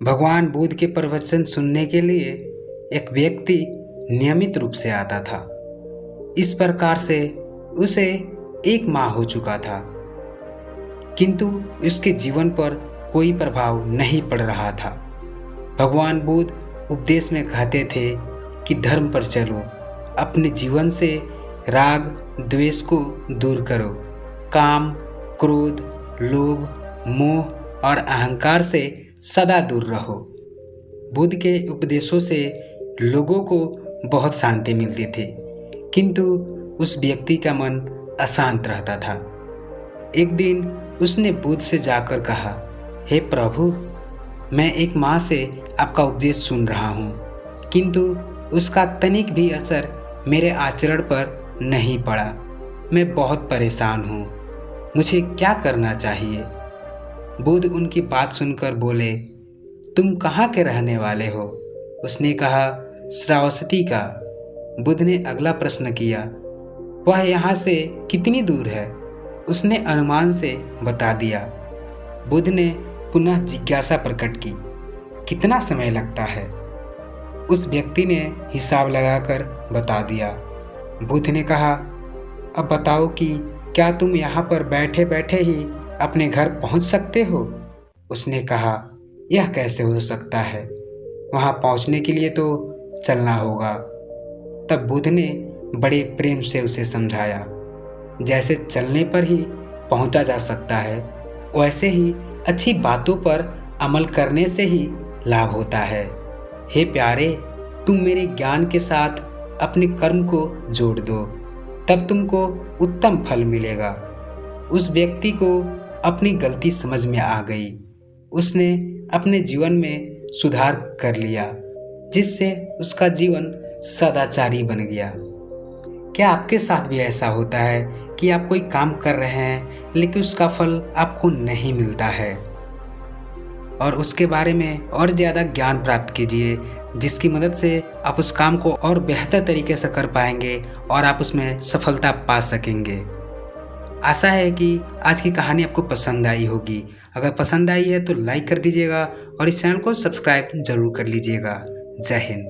भगवान बुद्ध के प्रवचन सुनने के लिए एक व्यक्ति नियमित रूप से आता था। इस प्रकार से उसे 1 माह हो चुका था, किंतु उसके जीवन पर कोई प्रभाव नहीं पड़ रहा था। भगवान बुद्ध उपदेश में कहते थे कि धर्म पर चलो, अपने जीवन से राग द्वेष को दूर करो, काम, क्रोध, लोभ, मोह और अहंकार से सदा दूर रहो। बुद्ध के उपदेशों से लोगों को बहुत शांति मिलती थी, किंतु उस व्यक्ति का मन अशांत रहता था। एक दिन उसने बुद्ध से जाकर कहा, हे प्रभु, मैं 1 माह से आपका उपदेश सुन रहा हूँ, किंतु उसका तनिक भी असर मेरे आचरण पर नहीं पड़ा। मैं बहुत परेशान हूँ, मुझे क्या करना चाहिए? बुद्ध उनकी बात सुनकर बोले, तुम कहाँ के रहने वाले हो? उसने कहा, श्रावस्ती का। बुद्ध ने अगला प्रश्न किया, वह यहाँ से कितनी दूर है? उसने अनुमान से बता दिया। बुद्ध ने पुनः जिज्ञासा प्रकट की, कितना समय लगता है? उस व्यक्ति ने हिसाब लगाकर बता दिया। बुद्ध ने कहा, अब बताओ कि क्या तुम यहाँ पर बैठे बैठे ही अपने घर पहुँच सकते हो? उसने कहा, यह कैसे हो सकता है? वहाँ पहुँचने के लिए तो चलना होगा। तब बुद्ध ने बड़े प्रेम से उसे समझाया, जैसे चलने पर ही पहुँचा जा सकता है, वैसे ही अच्छी बातों पर अमल करने से ही लाभ होता है। हे प्यारे, तुम मेरे ज्ञान के साथ अपने कर्म को जोड़ दो, तब तुमको उत्तम फल मिलेगा। उस व्यक्ति को अपनी गलती समझ में आ गई। उसने अपने जीवन में सुधार कर लिया, जिससे उसका जीवन सदाचारी बन गया। क्या आपके साथ भी ऐसा होता है कि आप कोई काम कर रहे हैं लेकिन उसका फल आपको नहीं मिलता है? और उसके बारे में और ज़्यादा ज्ञान प्राप्त कीजिए, जिसकी मदद से आप उस काम को और बेहतर तरीके से कर पाएंगे और आप उसमें सफलता पा सकेंगे। आशा है कि आज की कहानी आपको पसंद आई होगी। अगर पसंद आई है तो लाइक कर दीजिएगा और इस चैनल को सब्सक्राइब जरूर कर लीजिएगा। जय हिंद।